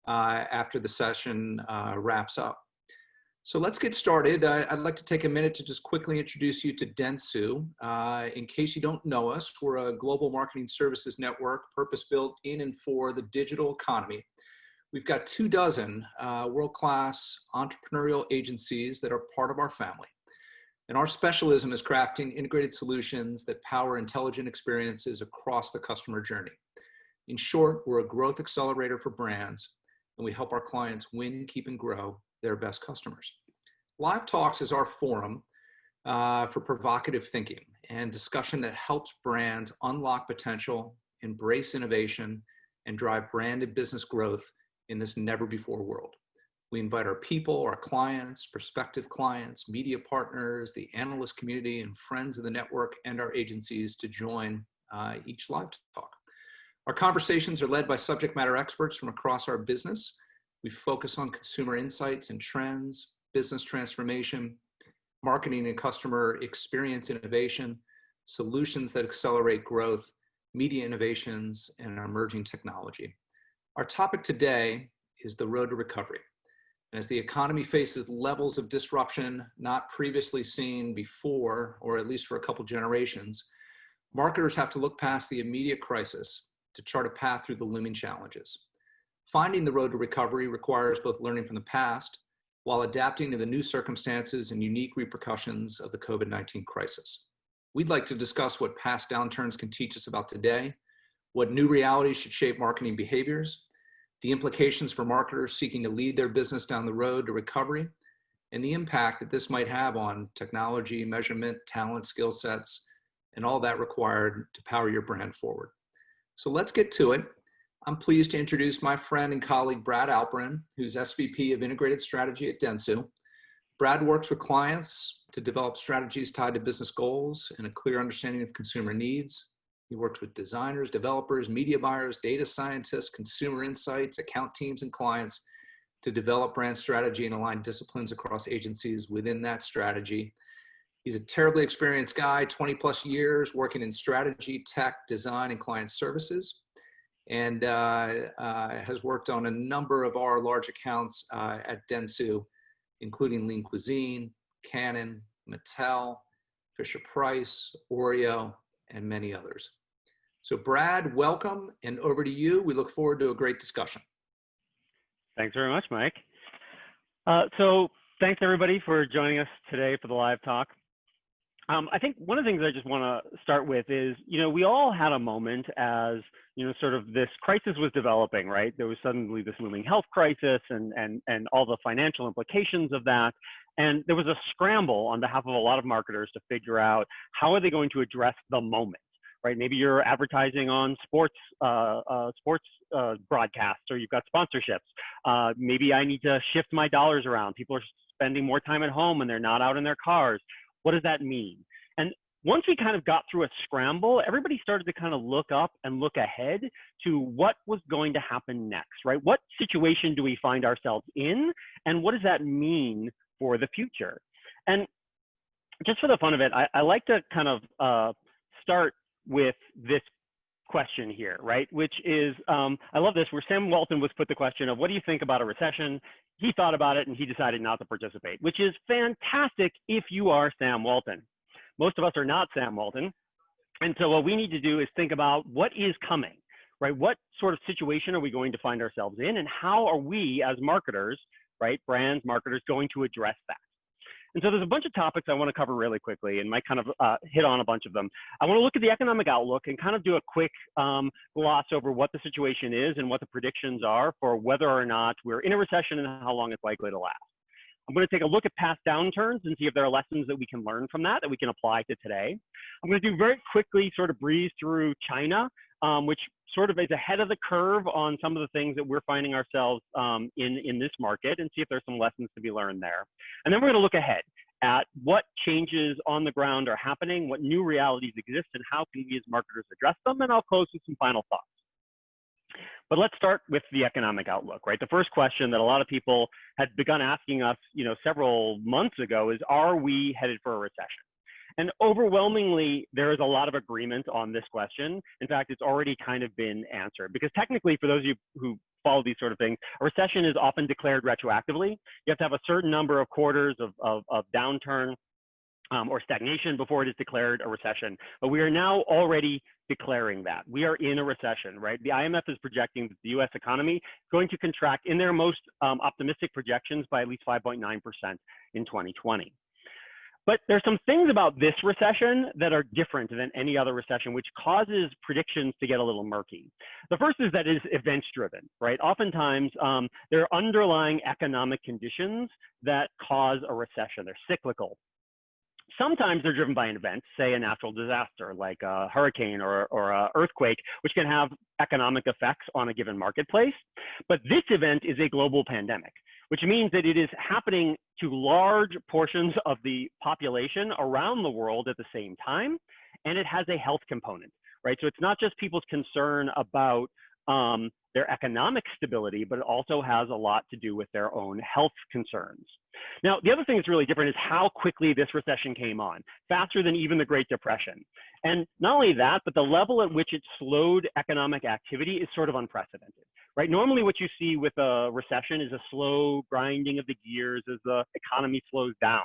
after the session wraps up. So let's get started. I'd like to take a minute to just quickly introduce you to Dentsu. In case you don't know us, we're a global marketing services network purpose-built in and for the digital economy. We've got 24 world-class entrepreneurial agencies that are part of our family. And our specialism is crafting integrated solutions that power intelligent experiences across the customer journey. In short, we're a growth accelerator for brands, and we help our clients win, keep, and grow their best customers. Live Talks is our forum for provocative thinking and discussion that helps brands unlock potential, embrace innovation, and drive brand and business growth in this never-before world. We invite our people, our clients, prospective clients, media partners, the analyst community, and friends of the network and our agencies to join each live talk. Our conversations are led by subject matter experts from across our business. We focus on consumer insights and trends, business transformation, marketing and customer experience innovation, solutions that accelerate growth, media innovations, and emerging technology. Our topic today is the road to recovery. And as the economy faces levels of disruption not previously seen before, or at least for a couple generations, marketers have to look past the immediate crisis to chart a path through the looming challenges. Finding the road to recovery requires both learning from the past while adapting to the new circumstances and unique repercussions of the COVID-19 crisis. We'd like to discuss what past downturns can teach us about today, what new realities should shape marketing behaviors, the implications for marketers seeking to lead their business down the road to recovery, and the impact that this might have on technology, measurement, talent, skill sets, and all that required to power your brand forward. So let's get to it. I'm pleased to introduce my friend and colleague, Brad Alperin, who's SVP of Integrated Strategy at Dentsu. Brad works with clients to develop strategies tied to business goals and a clear understanding of consumer needs. He works with designers, developers, media buyers, data scientists, consumer insights, account teams, and clients to develop brand strategy and align disciplines across agencies within that strategy. He's a terribly experienced guy, 20 plus years working in strategy, tech, design, and client services, and has worked on a number of our large accounts at Dentsu, including Lean Cuisine, Canon, Mattel, Fisher-Price, Oreo, and many others. So Brad, welcome, and over to you. We look forward to a great discussion. Thanks very much, Mike. So thanks everybody for joining us today for the live talk. I think one of the things I just want to start with is, we all had a moment as, sort of this crisis was developing, right? There was suddenly this looming health crisis and all the financial implications of that. And there was a scramble on behalf of a lot of marketers to figure out how are they going to address the moment, right? Maybe you're advertising on sports broadcasts, or you've got sponsorships. Maybe I need to shift my dollars around. People are spending more time at home and they're not out in their cars. What does that mean? And once we kind of got through a scramble, everybody started to kind of look up and look ahead to what was going to happen next, right? What situation do we find ourselves in? And what does that mean for the future? And just for the fun of it, I like to kind of start with this question here, right? Which is, I love this, where Sam Walton was put the question of, what do you think about a recession? He thought about it and he decided not to participate, which is fantastic if you are Sam Walton. Most of us are not Sam Walton. And so what we need to do is think about what is coming, right? What sort of situation are we going to find ourselves in, and how are we as marketers, right, brands, marketers, going to address that? And so there's a bunch of topics I want to cover really quickly, and might kind of hit on a bunch of them. I want to look at the economic outlook and kind of do a quick gloss over what the situation is and what the predictions are for whether or not we're in a recession and how long it's likely to last. I'm going to take a look at past downturns and see if there are lessons that we can learn from that we can apply to today. I'm going to do very quickly sort of breeze through China, which sort of is ahead of the curve on some of the things that we're finding ourselves in this market, and see if there's some lessons to be learned there. And then we're going to look ahead at what changes on the ground are happening, what new realities exist, and how can we as marketers address them, and I'll close with some final thoughts. But let's start with the economic outlook, right? The first question that a lot of people had begun asking us, several months ago is, are we headed for a recession? And overwhelmingly, there is a lot of agreement on this question. In fact, it's already kind of been answered, because technically, for those of you who follow these sort of things, a recession is often declared retroactively. You have to have a certain number of quarters of downturn or stagnation before it is declared a recession. But we are now already declaring that. We are in a recession, right? The IMF is projecting that the US economy is going to contract in their most optimistic projections by at least 5.9% in 2020. But there's some things about this recession that are different than any other recession, which causes predictions to get a little murky. The first is that it is events driven, right? Oftentimes, there are underlying economic conditions that cause a recession. They're cyclical. Sometimes they're driven by an event, say a natural disaster like a hurricane or an earthquake, which can have economic effects on a given marketplace. But this event is a global pandemic, which means that it is happening to large portions of the population around the world at the same time, and it has a health component, right? So it's not just people's concern about their economic stability, but it also has a lot to do with their own health concerns. Now, the other thing that's really different is how quickly this recession came on, faster than even the Great Depression. And not only that, but the level at which it slowed economic activity is sort of unprecedented, right? Normally what you see with a recession is a slow grinding of the gears as the economy slows down.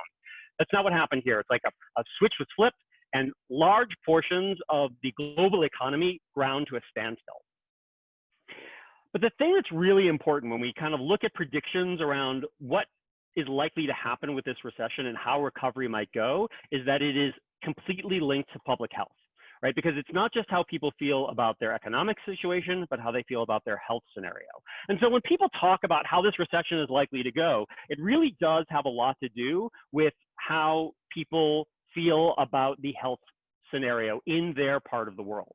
That's not what happened here. It's like a switch was flipped and large portions of the global economy ground to a standstill. But the thing that's really important when we kind of look at predictions around what is likely to happen with this recession and how recovery might go is that it is completely linked to public health, right? Because it's not just how people feel about their economic situation, but how they feel about their health scenario. And so when people talk about how this recession is likely to go, it really does have a lot to do with how people feel about the health scenario in their part of the world.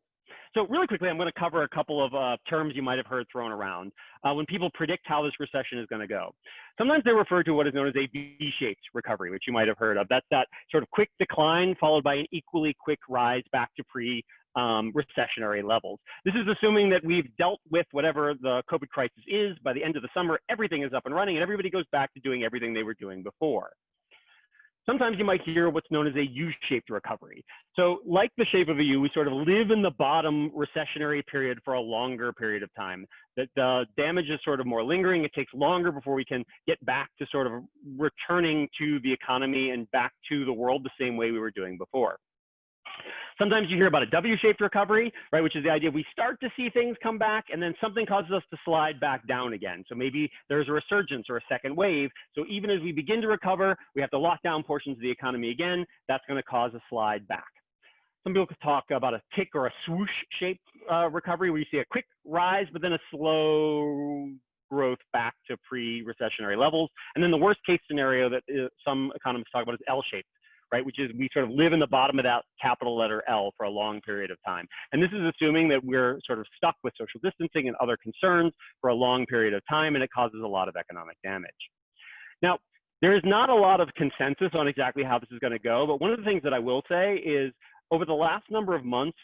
So really quickly, I'm going to cover a couple of terms you might have heard thrown around when people predict how this recession is going to go. Sometimes they refer to what is known as a V-shaped recovery, which you might have heard of. That's that sort of quick decline followed by an equally quick rise back to pre-recessionary levels. This is assuming that we've dealt with whatever the COVID crisis is. By the end of the summer, everything is up and running and everybody goes back to doing everything they were doing before. Sometimes you might hear what's known as a U-shaped recovery. So like the shape of a U, we sort of live in the bottom recessionary period for a longer period of time. That the damage is sort of more lingering. It takes longer before we can get back to sort of returning to the economy and back to the world the same way we were doing before. Sometimes you hear about a W-shaped recovery, right, which is the idea we start to see things come back and then something causes us to slide back down again. So maybe there's a resurgence or a second wave. So even as we begin to recover, we have to lock down portions of the economy again. That's going to cause a slide back. Some people could talk about a tick or a swoosh-shaped recovery where you see a quick rise, but then a slow growth back to pre-recessionary levels. And then the worst case scenario that some economists talk about is L-shaped, right, which is we sort of live in the bottom of that capital letter L for a long period of time. And this is assuming that we're sort of stuck with social distancing and other concerns for a long period of time, and it causes a lot of economic damage. Now, there is not a lot of consensus on exactly how this is going to go, but one of the things that I will say is over the last number of months,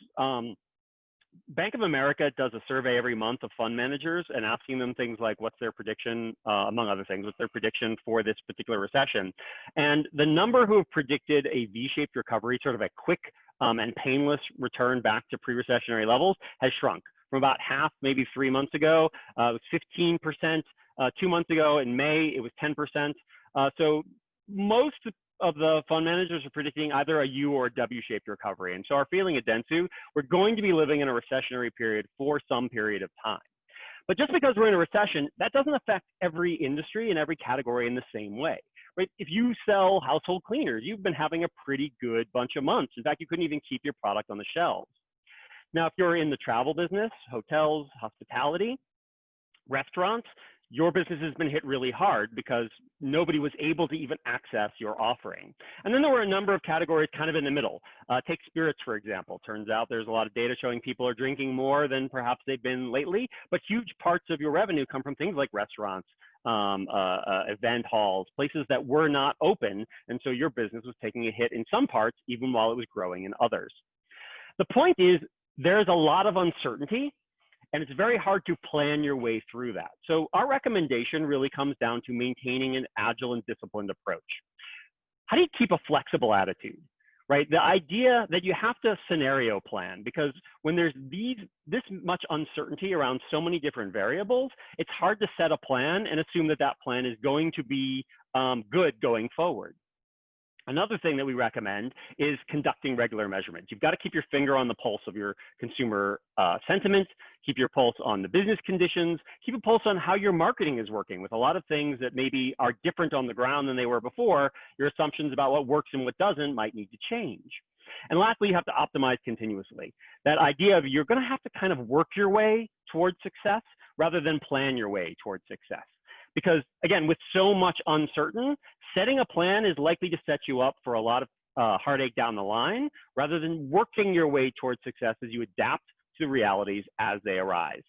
Bank of America does a survey every month of fund managers and asking them things like what's their prediction, among other things, what's their prediction for this particular recession. And the number who have predicted a V-shaped recovery, sort of a quick and painless return back to pre-recessionary levels, has shrunk from about half, maybe 3 months ago. It was 15%. 2 months ago in May, it was 10%. So most of the fund managers are predicting either a U or a W-shaped recovery. And so our feeling at dentsu, we're going to be living in a recessionary period for some period of time. But just because we're in a recession, that doesn't affect every industry and every category in the same way, right? If you sell household cleaners, you've been having a pretty good bunch of months. In fact, you couldn't even keep your product on the shelves. Now, if you're in the travel business, hotels, hospitality, restaurants, your business has been hit really hard because nobody was able to even access your offering. And then there were a number of categories kind of in the middle. Take spirits, for example. Turns out there's a lot of data showing people are drinking more than perhaps they've been lately, but huge parts of your revenue come from things like restaurants, event halls, places that were not open. And so your business was taking a hit in some parts, even while it was growing in others. The point is, there's a lot of uncertainty, and it's very hard to plan your way through that. So our recommendation really comes down to maintaining an agile and disciplined approach. How do you keep a flexible attitude? right? The idea that you have to scenario plan, because when there's this much uncertainty around so many different variables, it's hard to set a plan and assume that that plan is going to be good going forward. Another thing that we recommend is conducting regular measurements. You've got to keep your finger on the pulse of your consumer sentiment, keep your pulse on the business conditions, keep a pulse on how your marketing is working. With a lot of things that maybe are different on the ground than they were before, your assumptions about what works and what doesn't might need to change. And lastly, you have to optimize continuously. That idea of you're going to have to kind of work your way towards success rather than plan your way towards success. Because again, with so much uncertain, setting a plan is likely to set you up for a lot of heartache down the line, rather than working your way towards success as you adapt to the realities as they arise.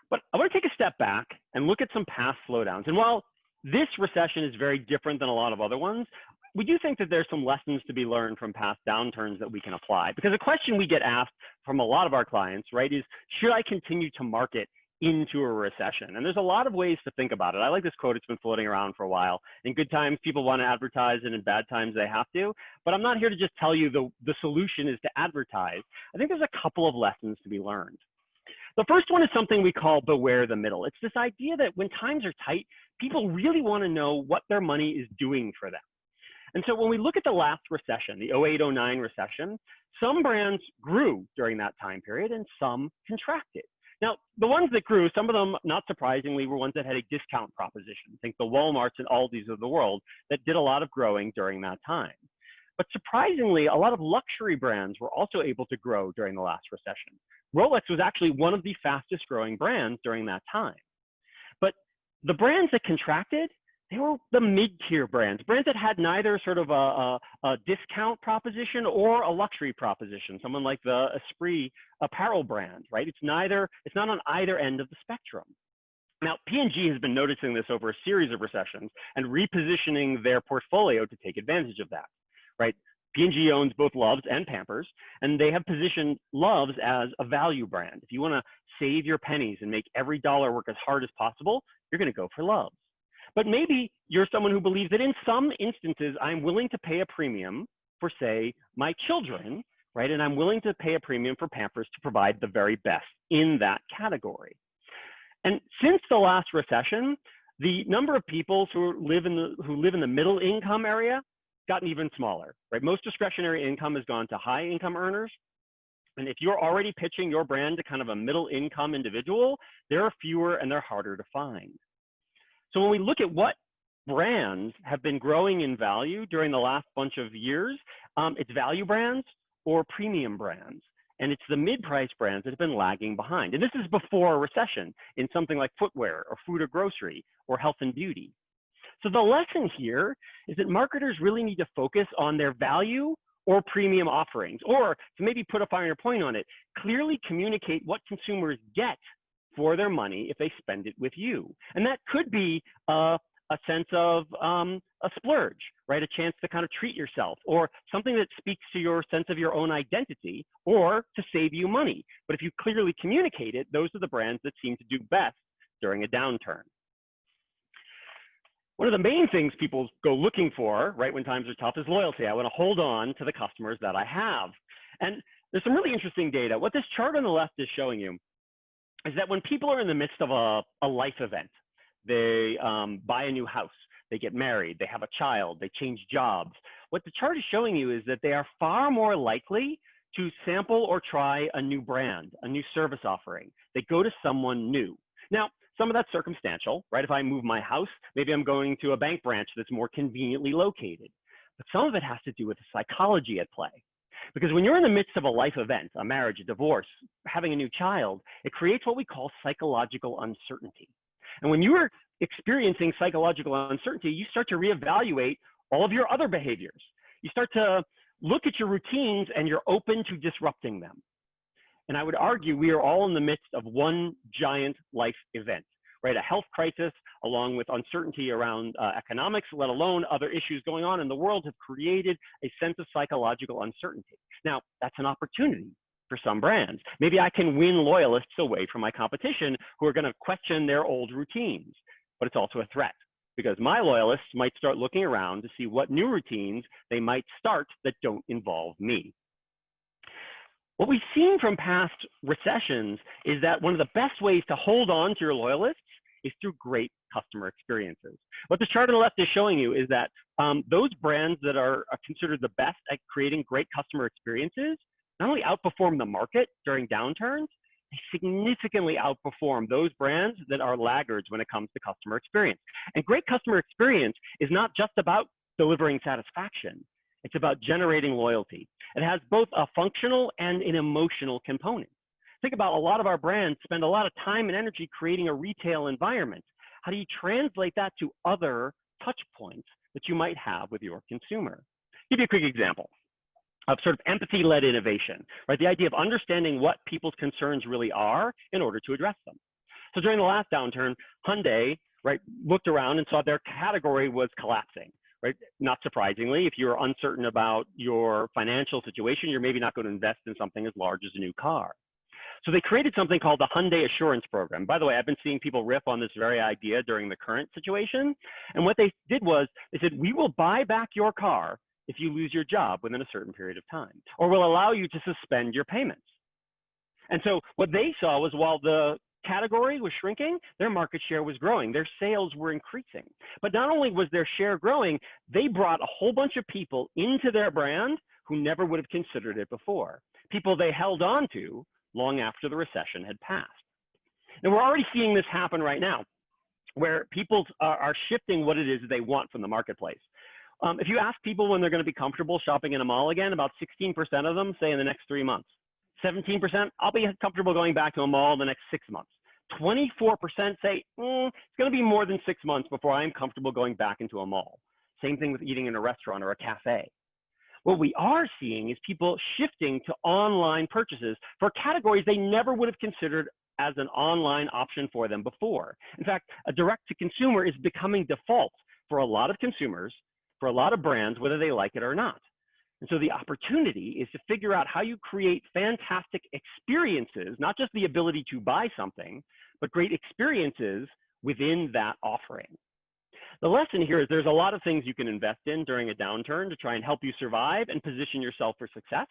But I want to take a step back and look at some past slowdowns. And while this recession is very different than a lot of other ones, we do think that there's some lessons to be learned from past downturns that we can apply. Because a question we get asked from a lot of our clients, right, is, should I continue to market into a recession? And there's a lot of ways to think about it. I like this quote. It's been floating around for a while. In good times, people want to advertise, and in bad times, they have to. But I'm not here to just tell you the solution is to advertise. I think there's a couple of lessons to be learned. The first one is something we call beware the middle. It's this idea that when times are tight, people really want to know what their money is doing for them. And so when we look at the last recession, the 08-09 recession, some brands grew during that time period and some contracted. Now, the ones that grew, some of them, not surprisingly, were ones that had a discount proposition. Think the Walmarts and Aldis of the world that did a lot of growing during that time. But surprisingly, a lot of luxury brands were also able to grow during the last recession. Rolex was actually one of the fastest growing brands during that time. But the brands that contracted, they were the mid-tier brands that had neither sort of a discount proposition or a luxury proposition. Someone like the Esprit apparel brand, right? It's not on either end of the spectrum. Now, P&G has been noticing this over a series of recessions and repositioning their portfolio to take advantage of that, right? P&G owns both Love's and Pampers, and they have positioned Love's as a value brand. If you want to save your pennies and make every dollar work as hard as possible, you're going to go for Love's. But maybe you're someone who believes that in some instances, I'm willing to pay a premium for, say, my children, right? And I'm willing to pay a premium for Pampers to provide the very best in that category. And since the last recession, the number of people who live in the middle income area gotten even smaller, right? Most discretionary income has gone to high income earners. And if you're already pitching your brand to kind of a middle income individual, there are fewer and they're harder to find. So when we look at what brands have been growing in value during the last bunch of years, it's value brands or premium brands. And it's the mid-price brands that have been lagging behind. And this is before a recession in something like footwear or food or grocery or health and beauty. So the lesson here is that marketers really need to focus on their value or premium offerings, or to maybe put a finer point on it, clearly communicate what consumers get for their money if they spend it with you. And that could be a sense of a splurge, right? A chance to kind of treat yourself, or something that speaks to your sense of your own identity, or to save you money. But if you clearly communicate it, those are the brands that seem to do best during a downturn. One of the main things people go looking for, right, when times are tough is loyalty. I want to hold on to the customers that I have. And there's some really interesting data. What this chart on the left is showing you is that when people are in the midst of a life event, they buy a new house, they get married, they have a child, they change jobs. What the chart is showing you is that they are far more likely to sample or try a new brand, a new service offering. They go to someone new. Now, some of that's circumstantial, right? If I move my house, maybe I'm going to a bank branch that's more conveniently located. But some of it has to do with the psychology at play. Because when you're in the midst of a life event, a marriage, a divorce, having a new child, it creates what we call psychological uncertainty. And when you are experiencing psychological uncertainty, you start to reevaluate all of your other behaviors. You start to look at your routines and you're open to disrupting them. And I would argue we are all in the midst of one giant life event, right? A health crisis, along with uncertainty around economics, let alone other issues going on in the world, have created a sense of psychological uncertainty. Now, that's an opportunity for some brands. Maybe I can win loyalists away from my competition who are going to question their old routines, but it's also a threat because my loyalists might start looking around to see what new routines they might start that don't involve me. What we've seen from past recessions is that one of the best ways to hold on to your loyalists is through great customer experiences. What this chart on the left is showing you is that those brands that are considered the best at creating great customer experiences not only outperform the market during downturns, they significantly outperform those brands that are laggards when it comes to customer experience. And great customer experience is not just about delivering satisfaction. It's about generating loyalty. It has both a functional and an emotional component. Think about a lot of our brands spend a lot of time and energy creating a retail environment. How do you translate that to other touch points that you might have with your consumer? I'll give you a quick example of sort of empathy-led innovation, right? The idea of understanding what people's concerns really are in order to address them. So during the last downturn, Hyundai, right, looked around and saw their category was collapsing, right? Not surprisingly, if you're uncertain about your financial situation, you're maybe not going to invest in something as large as a new car. So they created something called the Hyundai Assurance Program. By the way, I've been seeing people riff on this very idea during the current situation. And what they did was they said, we will buy back your car if you lose your job within a certain period of time, or we'll allow you to suspend your payments. And so what they saw was while the category was shrinking, their market share was growing. Their sales were increasing. But not only was their share growing, they brought a whole bunch of people into their brand who never would have considered it before. People they held on to long after the recession had passed. And we're already seeing this happen right now, where people are shifting what it is they want from the marketplace. If you ask people when they're going to be comfortable shopping in a mall again, about 16% of them say in the next 3 months. 17%, I'll be comfortable going back to a mall in the next 6 months. 24% say, it's going to be more than 6 months before I'm comfortable going back into a mall. Same thing with eating in a restaurant or a cafe. What we are seeing is people shifting to online purchases for categories they never would have considered as an online option for them before. In fact, a direct-to-consumer is becoming default for a lot of consumers, for a lot of brands, whether they like it or not. And so the opportunity is to figure out how you create fantastic experiences, not just the ability to buy something, but great experiences within that offering. The lesson here is there's a lot of things you can invest in during a downturn to try and help you survive and position yourself for success.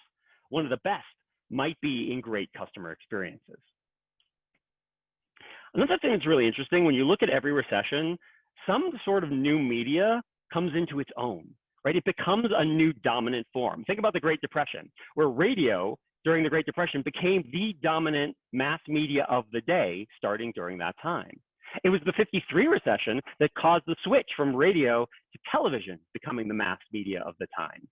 One of the best might be in great customer experiences. Another thing that's really interesting, when you look at every recession, some sort of new media comes into its own, right? It becomes a new dominant form. Think about the Great Depression, where radio during the Great Depression became the dominant mass media of the day starting during that time. It was the '53 recession that caused the switch from radio to television becoming the mass media of the time.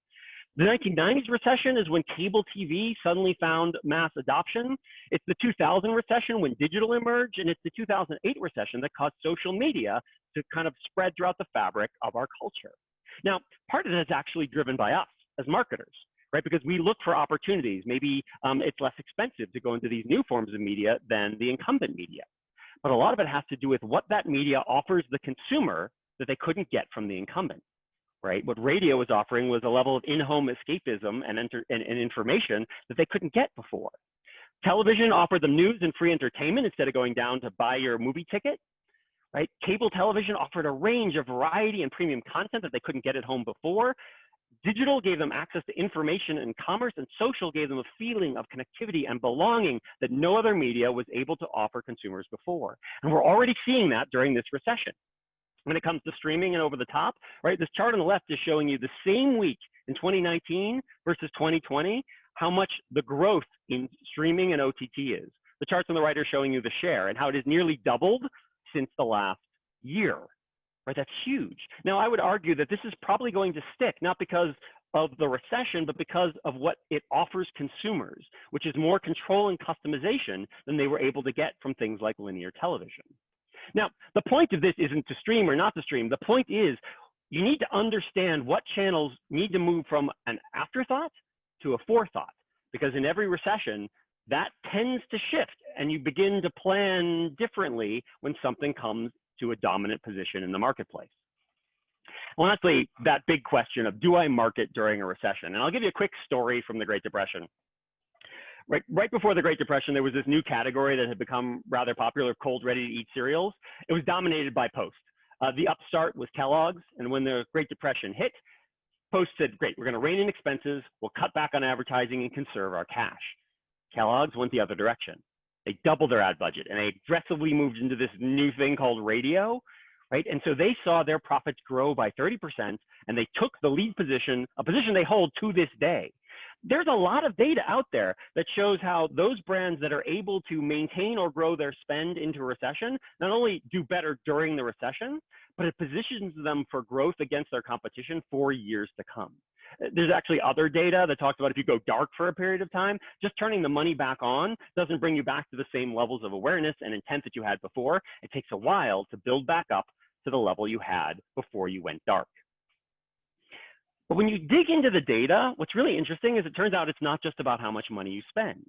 The 1990s recession is when cable TV suddenly found mass adoption. It's the 2000 recession when digital emerged, and it's the 2008 recession that caused social media to kind of spread throughout the fabric of our culture. Now, part of it is actually driven by us as marketers, right? Because we look for opportunities. Maybe it's less expensive to go into these new forms of media than the incumbent media. But a lot of it has to do with what that media offers the consumer that they couldn't get from the incumbent, right? What radio was offering was a level of in-home escapism and information that they couldn't get before. Television offered them news and free entertainment instead of going down to buy your movie ticket, right? Cable television offered a range of variety and premium content that they couldn't get at home before. Digital gave them access to information and commerce, and social gave them a feeling of connectivity and belonging that no other media was able to offer consumers before. And we're already seeing that during this recession. When it comes to streaming and over the top, right? This chart on the left is showing you the same week in 2019 versus 2020, how much the growth in streaming and OTT is. The charts on the right are showing you the share and how it has nearly doubled since the last year. Right, that's huge. Now, I would argue that this is probably going to stick, not because of the recession, but because of what it offers consumers, which is more control and customization than they were able to get from things like linear television. Now, the point of this isn't to stream or not to stream. The point is you need to understand what channels need to move from an afterthought to a forethought, because in every recession, that tends to shift, and you begin to plan differently when something comes to a dominant position in the marketplace. Lastly, that big question of, do I market during a recession? And I'll give you a quick story from the Great Depression. Right before the Great Depression, there was this new category that had become rather popular, cold, ready-to-eat cereals. It was dominated by Post. The upstart was Kellogg's, and when the Great Depression hit, Post said, great, we're going to rein in expenses, we'll cut back on advertising and conserve our cash. Kellogg's went the other direction. They doubled their ad budget, and they aggressively moved into this new thing called radio, right? And so they saw their profits grow by 30%, and they took the lead position, a position they hold to this day. There's a lot of data out there that shows how those brands that are able to maintain or grow their spend into a recession not only do better during the recession, but it positions them for growth against their competition for years to come. There's actually other data that talks about if you go dark for a period of time, just turning the money back on doesn't bring you back to the same levels of awareness and intent that you had before. It takes a while to build back up to the level you had before you went dark. But when you dig into the data, what's really interesting is it turns out it's not just about how much money you spend.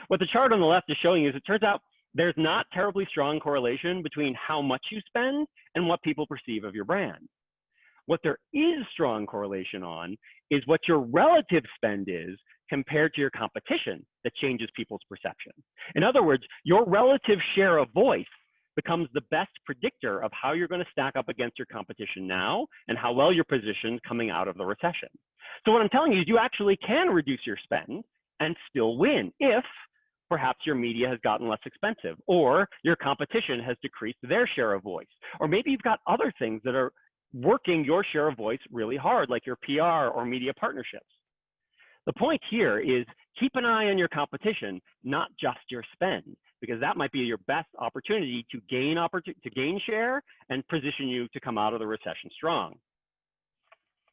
What the chart on the left is showing you is it turns out there's not terribly strong correlation between how much you spend and what people perceive of your brand. What there is strong correlation on is what your relative spend is compared to your competition that changes people's perception. In other words, your relative share of voice becomes the best predictor of how you're going to stack up against your competition now and how well you're positioned coming out of the recession. So what I'm telling you is you actually can reduce your spend and still win if perhaps your media has gotten less expensive or your competition has decreased their share of voice. Or maybe you've got other things that are working your share of voice really hard, like your PR or media partnerships. The point here is keep an eye on your competition, not just your spend, because that might be your best opportunity to gain share and position you to come out of the recession strong.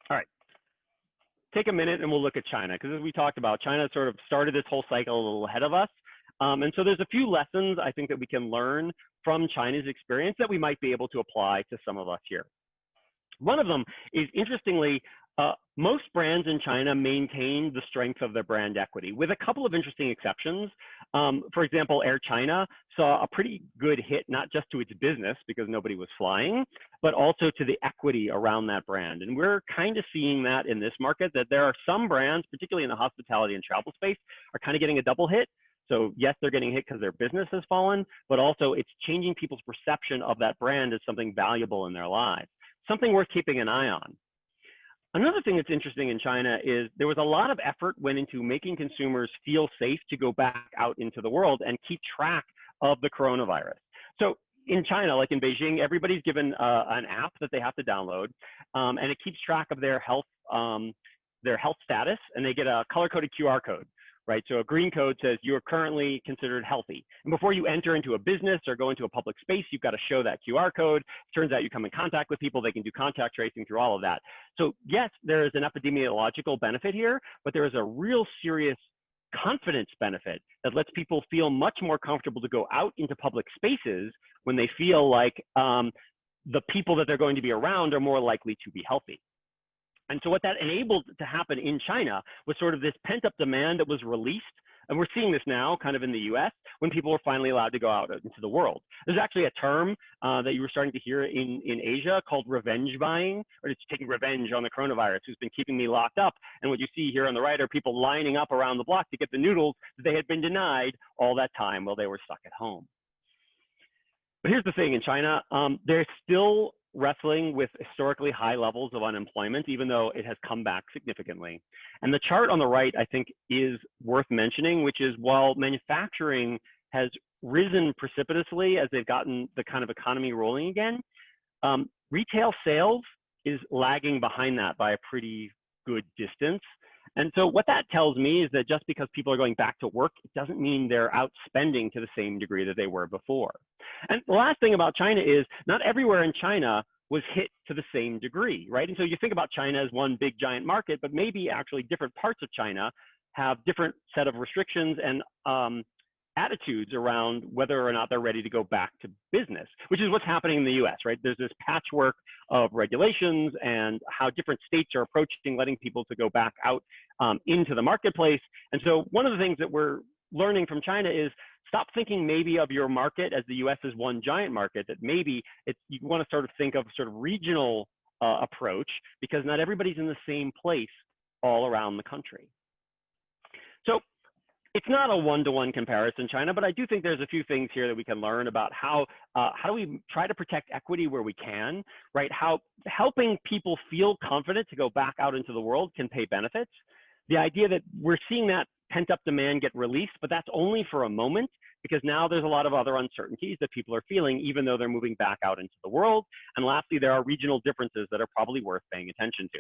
All right, take a minute and we'll look at China, because as we talked about, China sort of started this whole cycle a little ahead of us. And so there's a few lessons I think that we can learn from China's experience that we might be able to apply to some of us here. One of them is, interestingly, most brands in China maintain the strength of their brand equity, with a couple of interesting exceptions. For example, Air China saw a pretty good hit, not just to its business because nobody was flying, but also to the equity around that brand. And we're kind of seeing that in this market, that there are some brands, particularly in the hospitality and travel space, are kind of getting a double hit. So yes, they're getting hit because their business has fallen, but also it's changing people's perception of that brand as something valuable in their lives. Something worth keeping an eye on. Another thing that's interesting in China is there was a lot of effort went into making consumers feel safe to go back out into the world and keep track of the coronavirus. So in China, like in Beijing, everybody's given an app that they have to download, and it keeps track of their health status, and they get a color-coded QR code. Right, so a green code says you are currently considered healthy. And before you enter into a business or go into a public space, you've got to show that QR code. Turns out you come in contact with people, they can do contact tracing through all of that. So yes, there is an epidemiological benefit here, but there is a real serious confidence benefit that lets people feel much more comfortable to go out into public spaces when they feel like the people that they're going to be around are more likely to be healthy. And so what that enabled to happen in China was sort of this pent-up demand that was released. And we're seeing this now kind of in the US when people were finally allowed to go out into the world. There's actually a term that you were starting to hear in Asia called revenge buying, or just taking revenge on the coronavirus who's been keeping me locked up. And what you see here on the right are people lining up around the block to get the noodles that they had been denied all that time while they were stuck at home. But here's the thing in China, they're still wrestling with historically high levels of unemployment, even though it has come back significantly. And the chart on the right, I think, is worth mentioning, which is while manufacturing has risen precipitously as they've gotten the kind of economy rolling again, retail sales is lagging behind that by a pretty good distance. And so what that tells me is that just because people are going back to work, it doesn't mean they're out spending to the same degree that they were before. And the last thing about China is not everywhere in China was hit to the same degree, right? And so you think about China as one big giant market, but maybe actually different parts of China have different set of restrictions and attitudes around whether or not they're ready to go back to business, which is what's happening in the US, right? There's this patchwork of regulations and how different states are approaching letting people to go back out into the marketplace. And so one of the things that we're learning from China is stop thinking maybe of your market as the US as one giant market, that maybe you want to sort of think of sort of regional approach, because not everybody's in the same place all around the country. So It's not a one-to-one comparison, China, but I do think there's a few things here that we can learn about how do we try to protect equity where we can, right? How helping people feel confident to go back out into the world can pay benefits. The idea that we're seeing that pent-up demand get released, but that's only for a moment, because now there's a lot of other uncertainties that people are feeling, even though they're moving back out into the world. And lastly, there are regional differences that are probably worth paying attention to.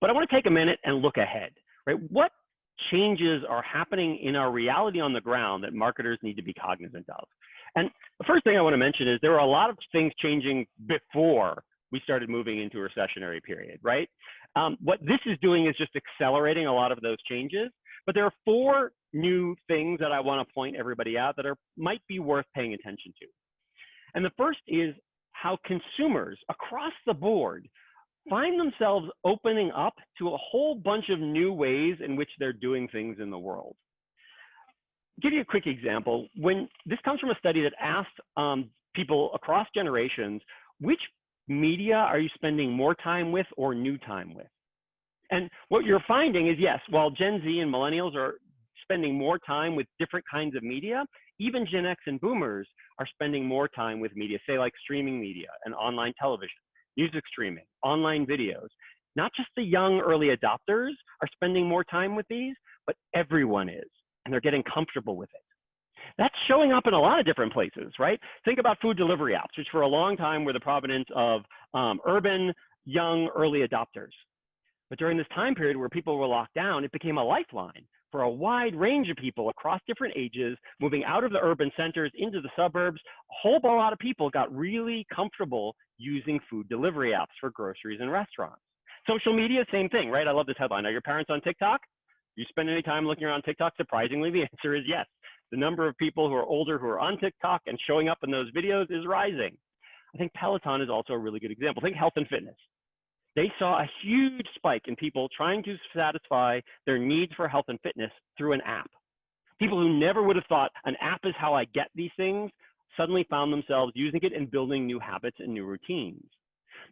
But I want to take a minute and look ahead, right? What changes are happening in our reality on the ground that marketers need to be cognizant of? And the first thing I want to mention is there are a lot of things changing before we started moving into a recessionary period, right? What this is doing is just accelerating a lot of those changes. But there are 4 new things that I want to point everybody out that might be worth paying attention to. And the first is how consumers across the board find themselves opening up to a whole bunch of new ways in which they're doing things in the world. Give you a quick example. This comes from a study that asked people across generations, which media are you spending more time with or new time with? And what you're finding is, yes, while Gen Z and millennials are spending more time with different kinds of media, even Gen X and boomers are spending more time with media, say like streaming media and online television, music streaming, online videos. Not just the young early adopters are spending more time with these, but everyone is, and they're getting comfortable with it. That's showing up in a lot of different places, right? Think about food delivery apps, which for a long time were the provenance of urban, young, early adopters. But during this time period where people were locked down, it became a lifeline for a wide range of people across different ages, moving out of the urban centers into the suburbs. A whole lot of people got really comfortable using food delivery apps for groceries and restaurants. Social media, same thing, right? I love this headline. Are your parents on TikTok? Do you spend any time looking around TikTok? Surprisingly, the answer is yes. The number of people who are older who are on TikTok and showing up in those videos is rising. I think Peloton is also a really good example. Think health and fitness. They saw a huge spike in people trying to satisfy their needs for health and fitness through an app. People who never would have thought an app is how I get these things suddenly found themselves using it and building new habits and new routines.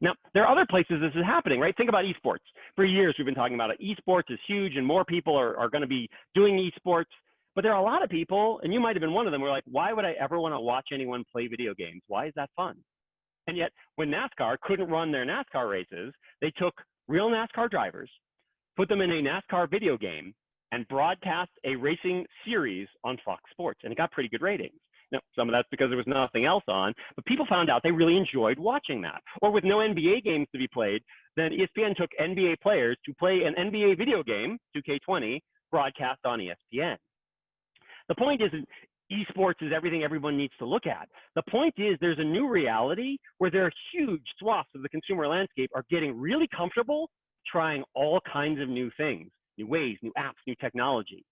Now, there are other places this is happening, right? Think about esports. For years, we've been talking about it. Esports is huge and more people are going to be doing esports. But there are a lot of people, and you might have been one of them, who are like, why would I ever want to watch anyone play video games? Why is that fun? And yet, when NASCAR couldn't run their NASCAR races, they took real NASCAR drivers, put them in a NASCAR video game, and broadcast a racing series on Fox Sports. And it got pretty good ratings. Now, some of that's because there was nothing else on, but people found out they really enjoyed watching that. Or with no NBA games to be played, then ESPN took NBA players to play an NBA video game, 2K20, broadcast on ESPN. The point isn't esports is everything everyone needs to look at. The point is there's a new reality where there are huge swaths of the consumer landscape are getting really comfortable trying all kinds of new things, new ways, new apps, new technology.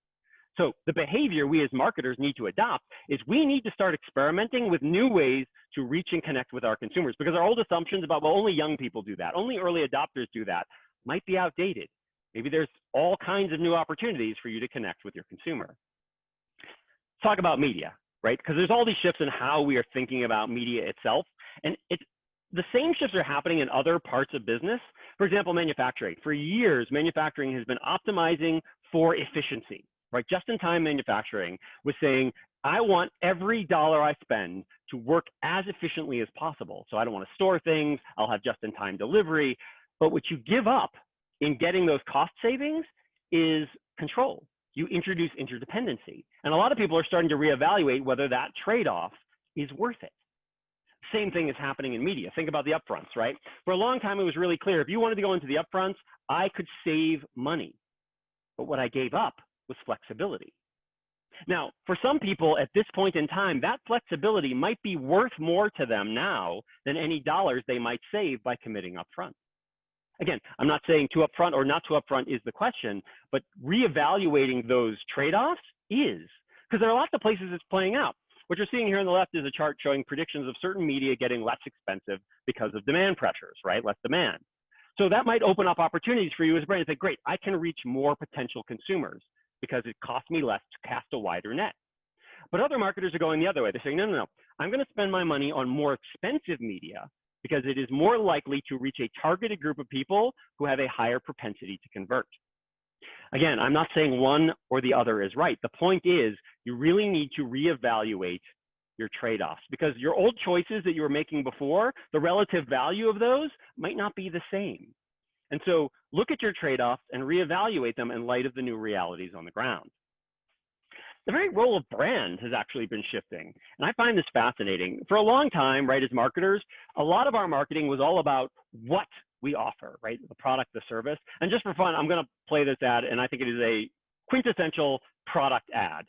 So the behavior we as marketers need to adopt is we need to start experimenting with new ways to reach and connect with our consumers, because our old assumptions about, well, only young people do that, only early adopters do that, might be outdated. Maybe there's all kinds of new opportunities for you to connect with your consumer. Talk about media, right? Because there's all these shifts in how we are thinking about media itself. And the same shifts are happening in other parts of business. For example, manufacturing. For years, manufacturing has been optimizing for efficiency, right? Just-in-time manufacturing was saying, I want every dollar I spend to work as efficiently as possible. So I don't want to store things. I'll have just-in-time delivery. But what you give up in getting those cost savings is control. You introduce interdependency. And a lot of people are starting to reevaluate whether that trade-off is worth it. Same thing is happening in media. Think about the upfronts, right? For a long time, it was really clear. If you wanted to go into the upfronts, I could save money. But what I gave up was flexibility. Now, for some people at this point in time, that flexibility might be worth more to them now than any dollars they might save by committing upfront. Again, I'm not saying too upfront or not too upfront is the question, but reevaluating those trade-offs is, because there are lots of places it's playing out. What you're seeing here on the left is a chart showing predictions of certain media getting less expensive because of demand pressures, right? Less demand. So that might open up opportunities for you as a brand to say, great, I can reach more potential consumers because it costs me less to cast a wider net. But other marketers are going the other way. They're saying, no, I'm going to spend my money on more expensive media because it is more likely to reach a targeted group of people who have a higher propensity to convert. Again, I'm not saying one or the other is right. The point is you really need to reevaluate your trade-offs, because your old choices that you were making before, the relative value of those might not be the same. And so look at your trade-offs and reevaluate them in light of the new realities on the ground. The very role of brand has actually been shifting. And I find this fascinating. For a long time, right, as marketers, a lot of our marketing was all about what we offer, right? The product, the service. And just for fun, I'm going to play this ad, and I think it is a quintessential product ad.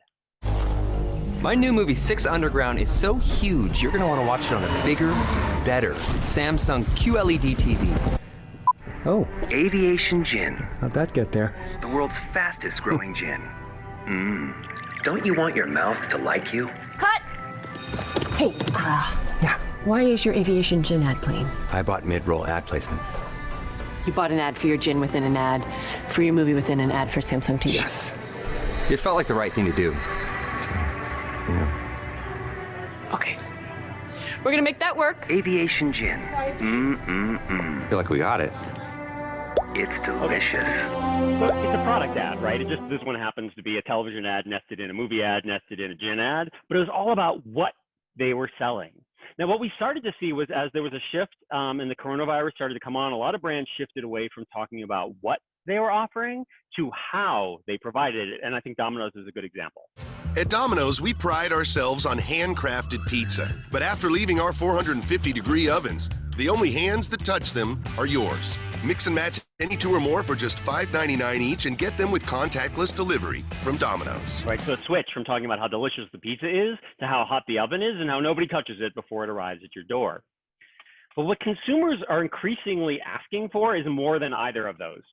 My new movie, 6 Underground, is so huge, you're going to want to watch it on a bigger, better Samsung QLED TV. Oh, Aviation gin. how'd that get there? The world's fastest growing gin. Don't you want your mouth to like you? Cut! Hey, Yeah. why is your aviation gin ad playing? I bought mid-roll ad placement. You bought an ad for your gin within an ad, for your movie within an ad for Samsung TV. Yes. It felt like the right thing to do. Okay. We're gonna make that work. Aviation gin. I feel like we got it. It's delicious. So it's a product ad, right? This one happens to be a television ad nested in a movie ad, nested in a gin ad, but it was all about what they were selling. Now, what we started to see was as there was a shift and the coronavirus started to come on, a lot of brands shifted away from talking about what they were offering to how they provided it. And I think Domino's is a good example. At Domino's, we pride ourselves on handcrafted pizza. But after leaving our 450-degree ovens, the only hands that touch them are yours. Mix and match any two or more for just $5.99 each and get them with contactless delivery from Domino's. Right, so a switch from talking about how delicious the pizza is to how hot the oven is and how nobody touches it before it arrives at your door. But what consumers are increasingly asking for is more than either of those.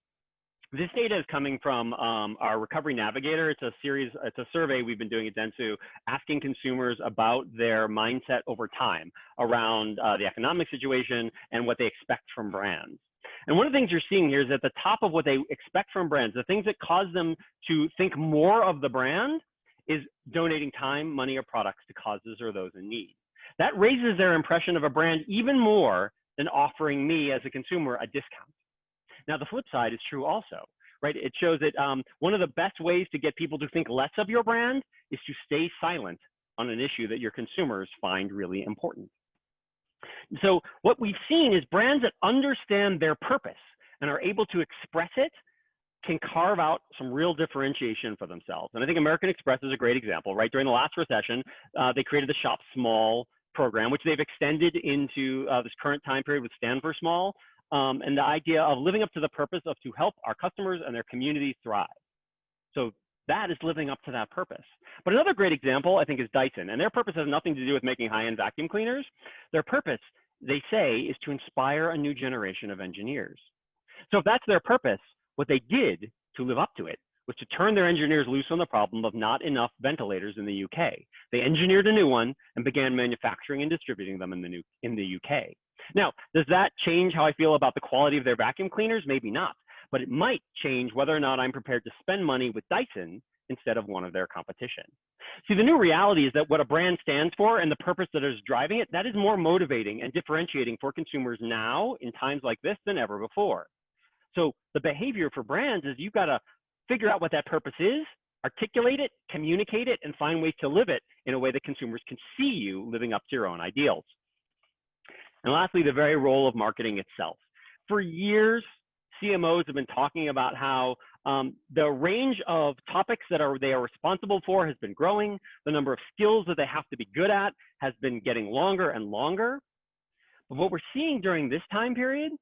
This data is coming from our Recovery Navigator. It's a survey we've been doing at Dentsu, asking consumers about their mindset over time around the economic situation and what they expect from brands. And one of the things you're seeing here is at the top of what they expect from brands, the things that cause them to think more of the brand is donating time, money, or products to causes or those in need. That raises their impression of a brand even more than offering me as a consumer a discount. Now, the flip side is true also, right? It shows that one of the best ways to get people to think less of your brand is to stay silent on an issue that your consumers find really important. So what we've seen is brands that understand their purpose and are able to express it can carve out some real differentiation for themselves. And I think American Express is a great example, right? During the last recession, they created the Shop Small program, which they've extended into this current time period with Stand for Small. And the idea of living up to the purpose of to help our customers and their communities thrive. So that is living up to that purpose. But another great example, I think, is Dyson. And their purpose has nothing to do with making high-end vacuum cleaners. Their purpose, they say, is to inspire a new generation of engineers. So if that's their purpose, what they did to live up to it was to turn their engineers loose on the problem of not enough ventilators in the UK. They engineered a new one and began manufacturing and distributing them in the UK. Now, does that change how I feel about the quality of their vacuum cleaners? Maybe not, but it might change whether or not I'm prepared to spend money with Dyson instead of one of their competition. See, the new reality is that what a brand stands for and the purpose that is driving it, that is more motivating and differentiating for consumers now in times like this than ever before. So the behavior for brands is you've got to figure out what that purpose is, articulate it, communicate it, and find ways to live it in a way that consumers can see you living up to your own ideals. And lastly, the very role of marketing itself. For years, CMOs have been talking about how the range of topics that they are responsible for has been growing. The number of skills that they have to be good at has been getting longer and longer. But what we're seeing during this time period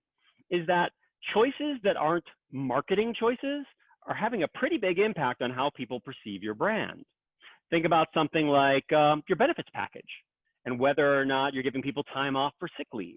is that choices that aren't marketing choices are having a pretty big impact on how people perceive your brand. Think about something like your benefits package and whether or not you're giving people time off for sick leave.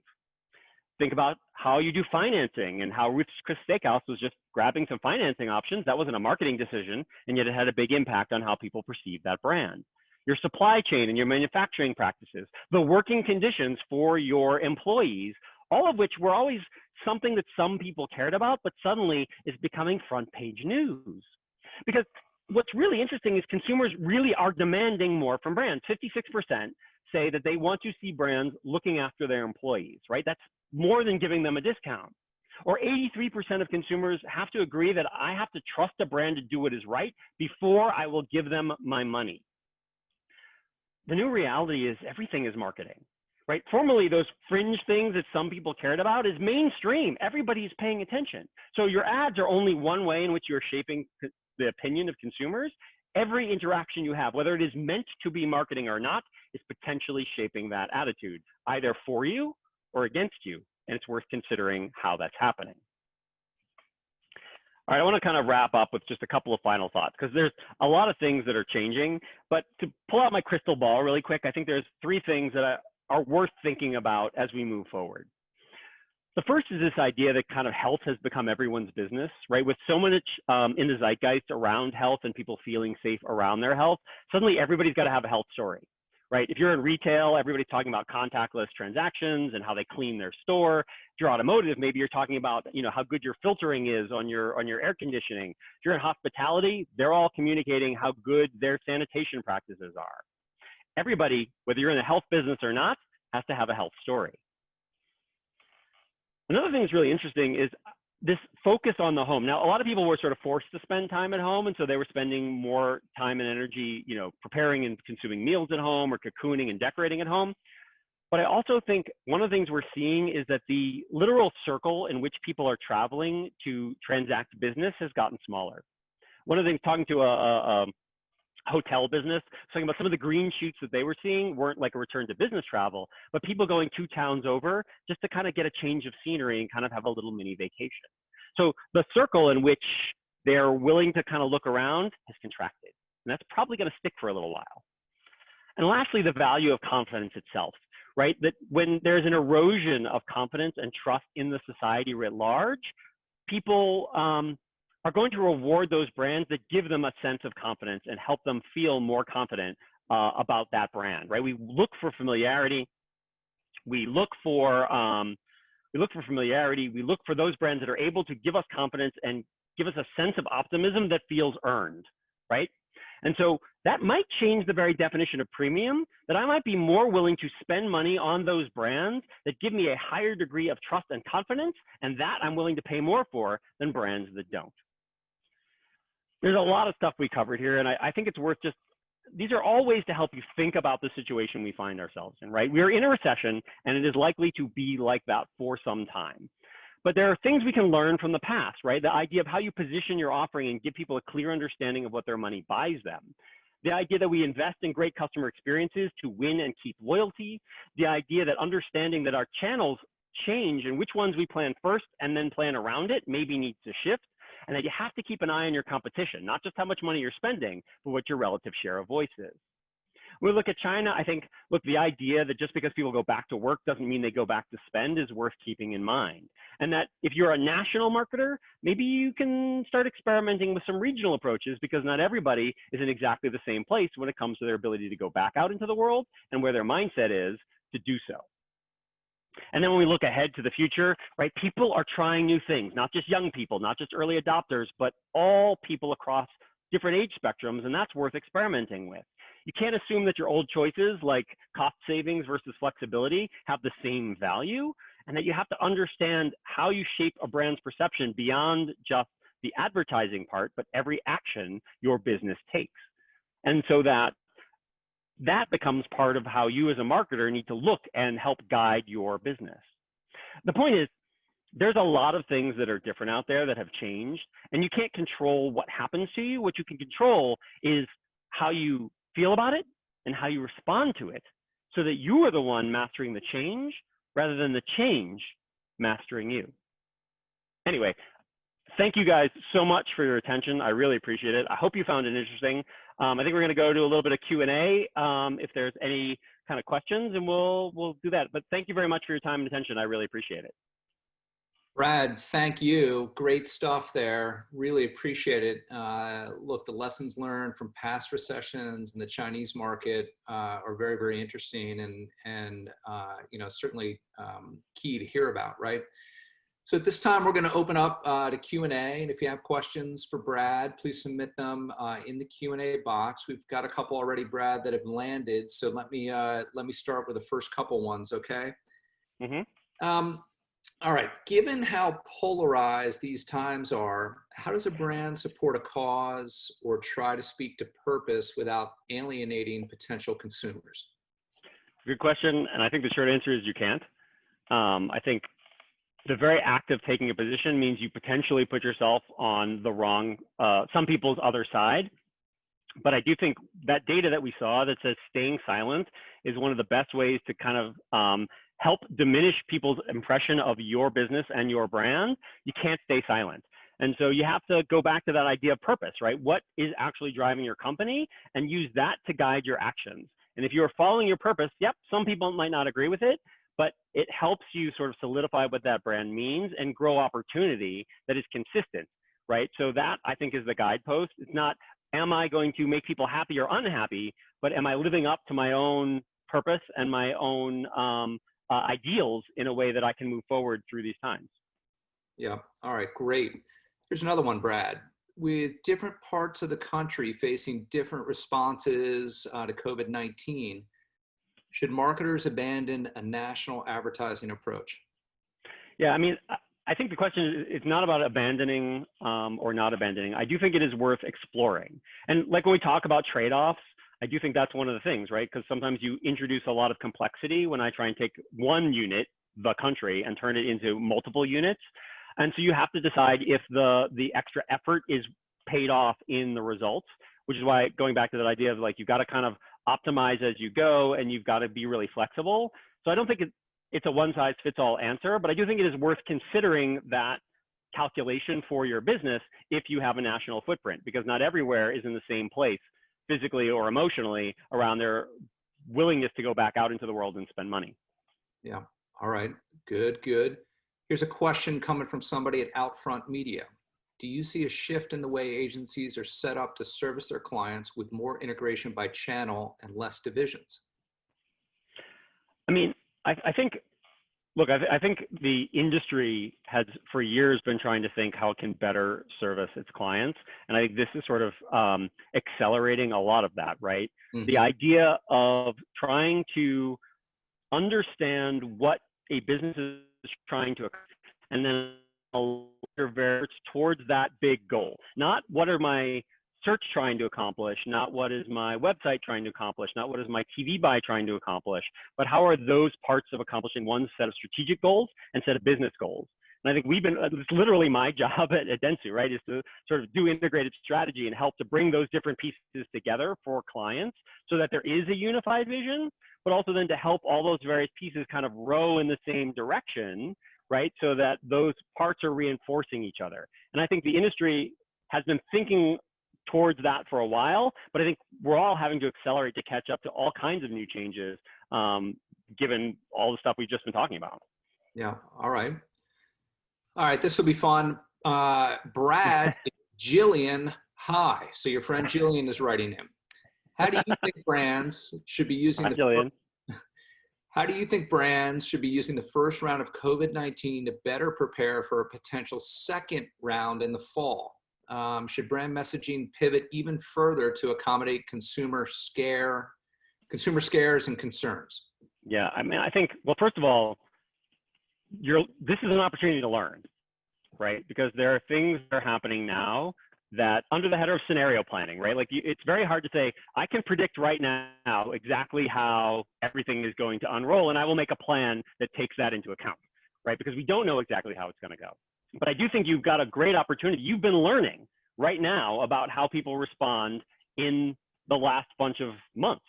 Think about how you do financing and how Ruth's Chris Steakhouse was just grabbing some financing options. That wasn't a marketing decision, and yet it had a big impact on how people perceive that brand. Your supply chain and your manufacturing practices, the working conditions for your employees, all of which were always something that some people cared about, but suddenly is becoming front page news. Because what's really interesting is consumers really are demanding more from brands. 56% say that they want to see brands looking after their employees, right? That's more than giving them a discount. Or 83% of consumers have to agree that I have to trust a brand to do what is right before I will give them my money. The new reality is everything is marketing, right? Formerly, those fringe things that some people cared about is mainstream. Everybody's paying attention. So your ads are only one way in which you're shaping the opinion of consumers. Every interaction you have, whether it is meant to be marketing or not, is potentially shaping that attitude, either for you or against you. And it's worth considering how that's happening. All right, I want to kind of wrap up with just a couple of final thoughts, because there's a lot of things that are changing. But to pull out my crystal ball really quick, I think there's three things that are worth thinking about as we move forward. The first is this idea that kind of health has become everyone's business, right? With so much in the zeitgeist around health and people feeling safe around their health, suddenly everybody's got to have a health story, right? If you're in retail, everybody's talking about contactless transactions and how they clean their store. If you're automotive, maybe you're talking about, you know, how good your filtering is on your air conditioning. If you're in hospitality, they're all communicating how good their sanitation practices are. Everybody, whether you're in the health business or not, has to have a health story. Another thing that's really interesting is this focus on the home. Now, a lot of people were sort of forced to spend time at home, and so they were spending more time and energy, you know, preparing and consuming meals at home or cocooning and decorating at home. But I also think one of the things we're seeing is that the literal circle in which people are traveling to transact business has gotten smaller. One of the things, talking to a hotel business, talking about some of the green shoots that they were seeing weren't like a return to business travel, but people going 2 towns over just to kind of get a change of scenery and kind of have a little mini vacation. So the circle in which they're willing to kind of look around has contracted, and that's probably going to stick for a little while. And lastly, the value of confidence itself, right? That when there's an erosion of confidence and trust in the society writ large, people are going to reward those brands that give them a sense of confidence and help them feel more confident about that brand, right? We look for familiarity. We look for familiarity. We look for those brands that are able to give us confidence and give us a sense of optimism that feels earned, right? And so that might change the very definition of premium, that I might be more willing to spend money on those brands that give me a higher degree of trust and confidence, and that I'm willing to pay more for than brands that don't. There's a lot of stuff we covered here, and I think it's worth just, these are all ways to help you think about the situation we find ourselves in, right? We are in a recession, and it is likely to be like that for some time. But there are things we can learn from the past, right? The idea of how you position your offering and give people a clear understanding of what their money buys them. The idea that we invest in great customer experiences to win and keep loyalty. The idea that understanding that our channels change and which ones we plan first and then plan around it maybe needs to shift. And that you have to keep an eye on your competition, not just how much money you're spending, but what your relative share of voice is. When we look at China, I think, look, the idea that just because people go back to work doesn't mean they go back to spend is worth keeping in mind. And that if you're a national marketer, maybe you can start experimenting with some regional approaches, because not everybody is in exactly the same place when it comes to their ability to go back out into the world and where their mindset is to do so. And then when we look ahead to the future, right, people are trying new things, not just young people, not just early adopters, but all people across different age spectrums, and that's worth experimenting with. You can't assume that your old choices like cost savings versus flexibility have the same value, and that you have to understand how you shape a brand's perception beyond just the advertising part, but every action your business takes. And so that becomes part of how you as a marketer need to look and help guide your business. The point is, there's a lot of things that are different out there that have changed, and you can't control what happens to you. What you can control is how you feel about it and how you respond to it, so that you are the one mastering the change rather than the change mastering you. Anyway, thank you guys so much for your attention. I really appreciate it. I hope you found it interesting. I think we're going to go to a little bit of Q&A if there's any kind of questions, and we'll do that. But thank you very much for your time and attention. I really appreciate it. Brad, thank you. Great stuff there. Really appreciate it. Look, the lessons learned from past recessions in the Chinese market are very, very interesting and you know, certainly key to hear about, right? So at this time, we're going to open up to Q&A. And if you have questions for Brad, please submit them in the Q&A box. We've got a couple already, Brad, that have landed. So let me start with the first couple ones, okay? Mm-hmm. All right, given how polarized these times are, how does a brand support a cause or try to speak to purpose without alienating potential consumers? Good question. And I think the short answer is you can't. I think the very act of taking a position means you potentially put yourself on the wrong, some people's other side. But I do think that data that we saw that says staying silent is one of the best ways to kind of help diminish people's impression of your business and your brand. You can't stay silent. And so you have to go back to that idea of purpose, right? What is actually driving your company, and use that to guide your actions. And if you're following your purpose, yep, some people might not agree with it, but it helps you sort of solidify what that brand means and grow opportunity that is consistent, right? So that, I think, is the guidepost. It's not, am I going to make people happy or unhappy, but am I living up to my own purpose and my own ideals in a way that I can move forward through these times? Yeah, all right, great. Here's another one, Brad. With different parts of the country facing different responses to COVID-19, should marketers abandon a national advertising approach? Yeah, I mean, I think the question is not about abandoning or not abandoning. I do think it is worth exploring. And like when we talk about trade-offs, I do think that's one of the things, right? Because sometimes you introduce a lot of complexity when I try and take one unit, the country, and turn it into multiple units. And so you have to decide if the extra effort is paid off in the results, which is why, going back to that idea of like, you've got to kind of optimize as you go, and you've got to be really flexible. So I don't think it's a one size fits all answer, but I do think it is worth considering that calculation for your business if you have a national footprint, because not everywhere is in the same place physically or emotionally around their willingness to go back out into the world and spend money. Yeah, all right, good, good. Here's a question coming from somebody at Outfront Media. Do you see a shift in the way agencies are set up to service their clients with more integration by channel and less divisions? I mean, I think, look, I think the industry has for years been trying to think how it can better service its clients. And I think this is sort of accelerating a lot of that, right? Mm-hmm. The idea of trying to understand what a business is trying to accomplish, and then verts towards that big goal. Not what are my search trying to accomplish, not what is my website trying to accomplish, not what is my TV buy trying to accomplish, but how are those parts of accomplishing one set of strategic goals and set of business goals. And I think it's literally my job at dentsu, right, is to sort of do integrated strategy and help to bring those different pieces together for clients so that there is a unified vision, but also then to help all those various pieces kind of row in the same direction, right, so that those parts are reinforcing each other. And I think the industry has been thinking towards that for a while, but I think we're all having to accelerate to catch up to all kinds of new changes, given all the stuff we've just been talking about. Yeah, all right. All right, this will be fun. Brad, Jillian, hi. So your friend Jillian is writing in. How do you think brands should be using How do you think brands should be using the first round of COVID-19 to better prepare for a potential second round in the fall? Should brand messaging pivot even further to accommodate consumer scares and concerns? Yeah, I mean, I think, well, first of all, this is an opportunity to learn, right? Because there are things that are happening now that under the header of scenario planning, right? Like it's very hard to say, I can predict right now exactly how everything is going to unroll, and I will make a plan that takes that into account, right? Because we don't know exactly how it's going to go. But I do think you've got a great opportunity. You've been learning right now about how people respond in the last bunch of months.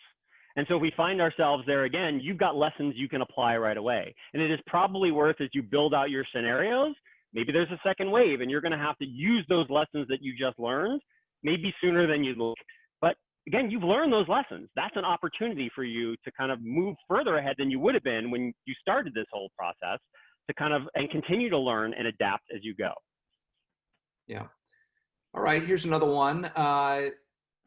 And so if we find ourselves there again, you've got lessons you can apply right away. And it is probably worth, as you build out your scenarios, maybe there's a second wave and you're going to have to use those lessons that you just learned, maybe sooner than you'd like. But again, you've learned those lessons. That's an opportunity for you to kind of move further ahead than you would have been when you started this whole process, to kind of, and continue to learn and adapt as you go. Yeah. All right, here's another one.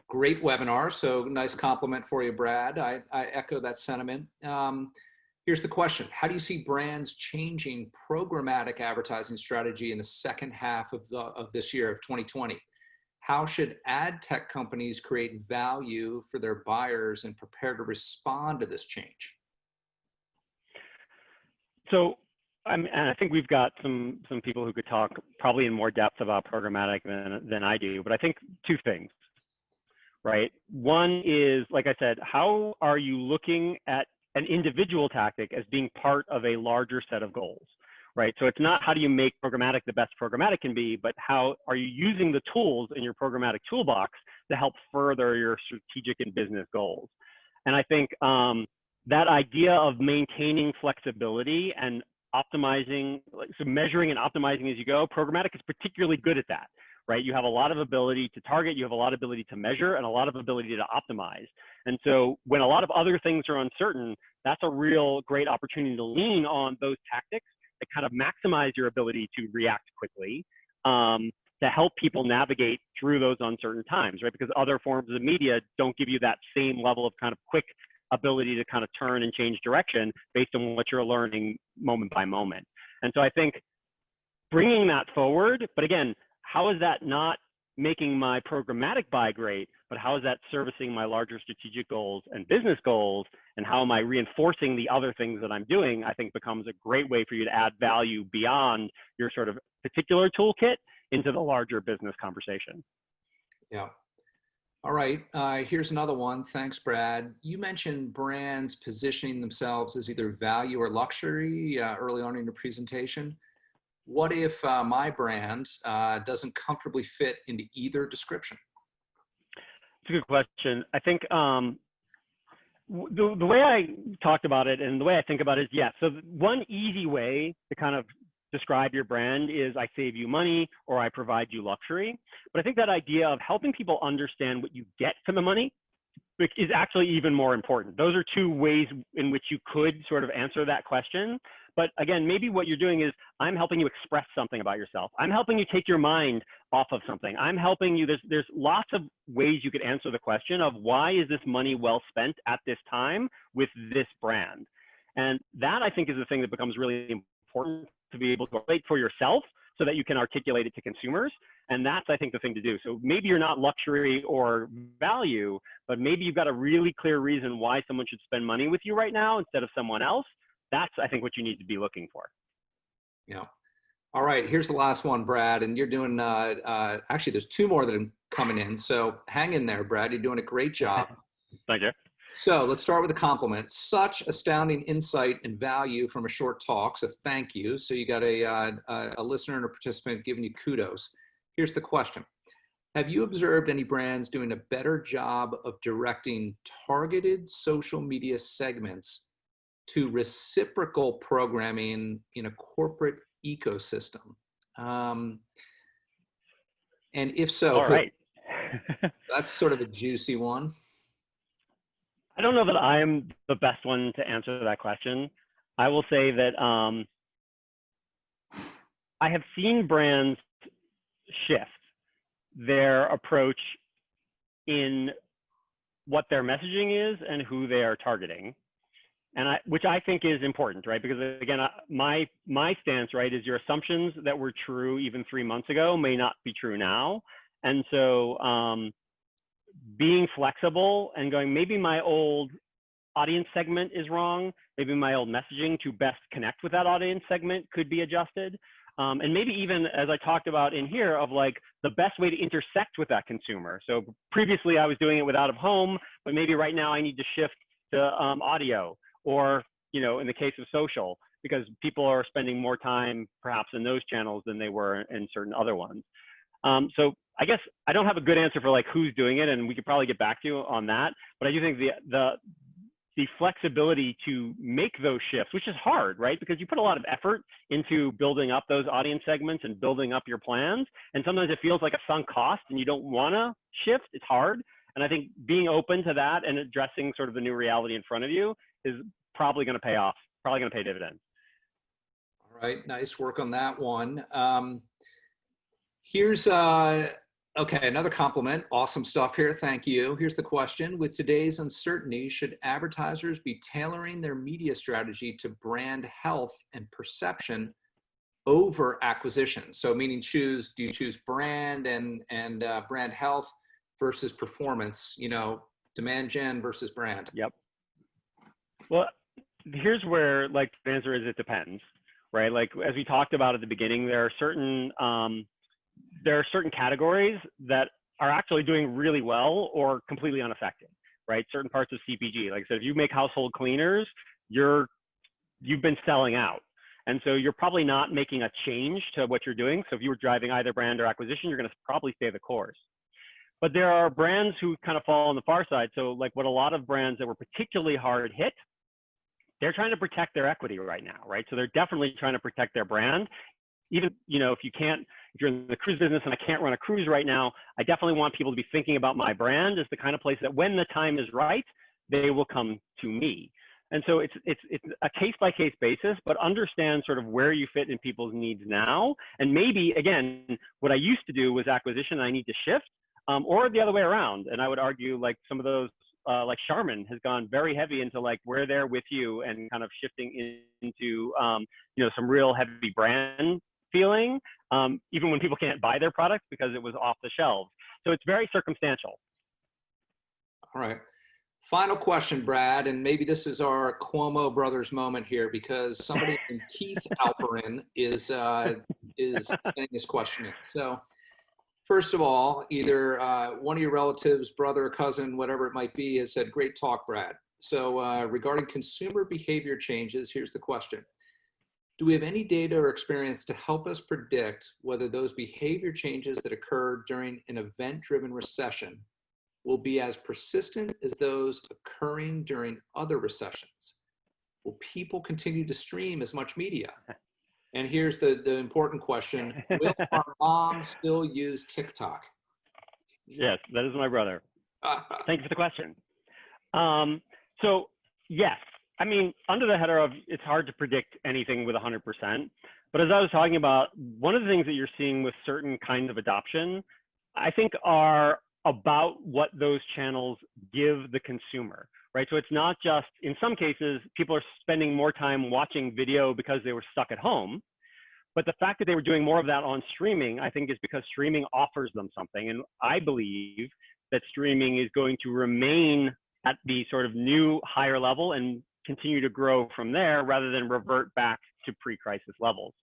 Great webinar, so nice compliment for you, Brad. I echo that sentiment. Here's the question. How do you see brands changing programmatic advertising strategy in the second half of this year, of 2020? How should ad tech companies create value for their buyers and prepare to respond to this change? So And I think we've got some people who could talk probably in more depth about programmatic than I do, but I think two things, right? One is, like I said, how are you looking at an individual tactic as being part of a larger set of goals, right? So it's not how do you make programmatic the best programmatic can be, but how are you using the tools in your programmatic toolbox to help further your strategic and business goals? And I think that idea of maintaining flexibility and optimizing, so measuring and optimizing as you go, programmatic is particularly good at that, right? You have a lot of ability to target, you have a lot of ability to measure, and a lot of ability to optimize. And so when a lot of other things are uncertain, that's a real great opportunity to lean on those tactics that kind of maximize your ability to react quickly, to help people navigate through those uncertain times, right? Because other forms of media don't give you that same level of kind of quick ability to kind of turn and change direction based on what you're learning moment by moment. And so I think bringing that forward, but again, how is that not making my programmatic buy great, but how is that servicing my larger strategic goals and business goals, and how am I reinforcing the other things that I'm doing, I think becomes a great way for you to add value beyond your sort of particular toolkit into the larger business conversation. Yeah. All right, here's another one. Thanks, Brad. You mentioned brands positioning themselves as either value or luxury early on in your presentation. What if my brand doesn't comfortably fit into either description? It's a good question. I think the way I talked about it and the way I think about it is, yeah, so one easy way to kind of describe your brand is I save you money or I provide you luxury. But I think that idea of helping people understand what you get for the money is actually even more important. Those are two ways in which you could sort of answer that question. But again, maybe what you're doing is I'm helping you express something about yourself. I'm helping you take your mind off of something. I'm helping you. There's lots of ways you could answer the question of why is this money well spent at this time with this brand? And that I think is the thing that becomes really important to be able to relate for yourself so that you can articulate it to consumers. And that's, I think, the thing to do. So maybe you're not luxury or value, but maybe you've got a really clear reason why someone should spend money with you right now instead of someone else. That's, I think, what you need to be looking for. Yeah. All right, here's the last one, Brad. And you're doing, actually, there's two more that are coming in. So hang in there, Brad. You're doing a great job. Thank you. So let's start with a compliment. Such astounding insight and value from a short talk. So thank you. So you got a listener and a participant giving you kudos. Here's the question. Have you observed any brands doing a better job of directing targeted social media segments to reciprocal programming in a corporate ecosystem? And if so, all right. That's sort of a juicy one. I don't know that I am the best one to answer that question. I will say that I have seen brands shift their approach in what their messaging is and who they are targeting, and which I think is important, right? Because again, my stance, right, is your assumptions that were true even 3 months ago may not be true now, and so being flexible and going, maybe my old audience segment is wrong, maybe my old messaging to best connect with that audience segment could be adjusted. And maybe even, as I talked about in here, of like the best way to intersect with that consumer. So previously I was doing it with out of home, but maybe right now I need to shift to audio, or, you know, in the case of social, because people are spending more time perhaps in those channels than they were in certain other ones. So I guess I don't have a good answer for like who's doing it, and we could probably get back to you on that. But I do think the flexibility to make those shifts, which is hard, right? Because you put a lot of effort into building up those audience segments and building up your plans. And sometimes it feels like a sunk cost and you don't want to shift. It's hard. And I think being open to that and addressing sort of the new reality in front of you is probably going to pay off, probably going to pay dividends. All right. Nice work on that one. Here's okay, another compliment. Awesome stuff here. Thank you. Here's the question. With today's uncertainty, should advertisers be tailoring their media strategy to brand health and perception over acquisition? So meaning do you choose brand and brand health versus performance, you know, demand gen versus brand? Yep. Well, here's where like the answer is it depends, right? Like as we talked about at the beginning, there are certain categories that are actually doing really well or completely unaffected, right? Certain parts of CPG, like I said, if you make household cleaners, you've been selling out. And so you're probably not making a change to what you're doing. So if you were driving either brand or acquisition, you're going to probably stay the course. But there are brands who kind of fall on the far side. So like what a lot of brands that were particularly hard hit, they're trying to protect their equity right now, right? So they're definitely trying to protect their brand. Even, if you're in the cruise business and I can't run a cruise right now, I definitely want people to be thinking about my brand as the kind of place that when the time is right, they will come to me. And so it's a case-by-case basis, but understand sort of where you fit in people's needs now. And maybe, again, what I used to do was acquisition, I need to shift, or the other way around. And I would argue like some of those, like Charmin has gone very heavy into like, we're there with you and kind of shifting into, some real heavy brand feeling, even when people can't buy their product because it was off the shelves. So it's very circumstantial. All right. Final question, Brad, and maybe this is our Cuomo brothers moment here because somebody named Keith Alperin is sending this question in. So first of all, either one of your relatives, brother, cousin, whatever it might be, has said, great talk, Brad. So regarding consumer behavior changes, here's the question. Do we have any data or experience to help us predict whether those behavior changes that occur during an event-driven recession will be as persistent as those occurring during other recessions? Will people continue to stream as much media? And here's the important question. Will our mom still use TikTok? Yes, that is my brother. Thanks for the question. So yes, I mean, under the header of it's hard to predict anything with 100%, but as I was talking about, one of the things that you're seeing with certain kinds of adoption, I think are about what those channels give the consumer, right? So it's not just, in some cases, people are spending more time watching video because they were stuck at home, but the fact that they were doing more of that on streaming, I think is because streaming offers them something. And I believe that streaming is going to remain at the sort of new higher level and continue to grow from there rather than revert back to pre-crisis levels.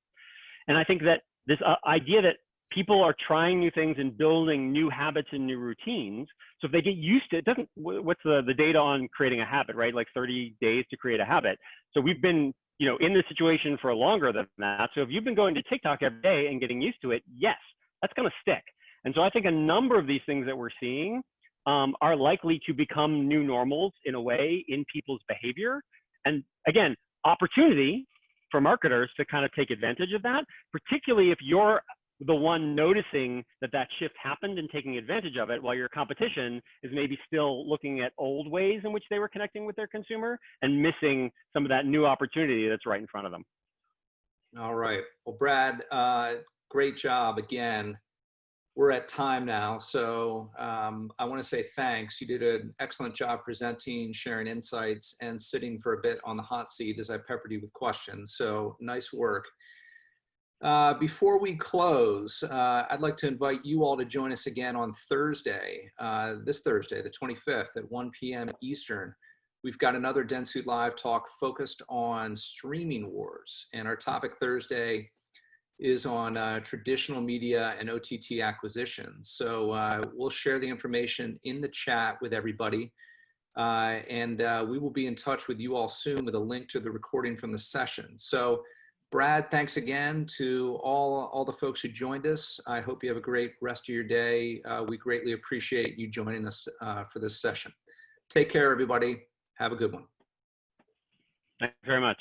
And I think that this idea that people are trying new things and building new habits and new routines. So if they get used to it, what's the data on creating a habit, right? Like 30 days to create a habit. So we've been, in this situation for longer than that. So if you've been going to TikTok every day and getting used to it, yes, that's going to stick. And so I think a number of these things that we're seeing are likely to become new normals in a way in people's behavior. And again, opportunity for marketers to kind of take advantage of that, particularly if you're the one noticing that shift happened and taking advantage of it while your competition is maybe still looking at old ways in which they were connecting with their consumer and missing some of that new opportunity that's right in front of them. All right. Well, Brad, great job again. We're at time now, so I want to say thanks. You did an excellent job presenting, sharing insights, and sitting for a bit on the hot seat as I peppered you with questions. So nice work. Before we close, I'd like to invite you all to join us again on Thursday, this Thursday, the 25th at 1 p.m. Eastern. We've got another dentsu Live talk focused on streaming wars. And our topic Thursday is on traditional media and OTT acquisitions. So we'll share the information in the chat with everybody. And we will be in touch with you all soon with a link to the recording from the session. So Brad, thanks again to all the folks who joined us. I hope you have a great rest of your day. We greatly appreciate you joining us for this session. Take care, everybody. Have a good one. Thanks very much.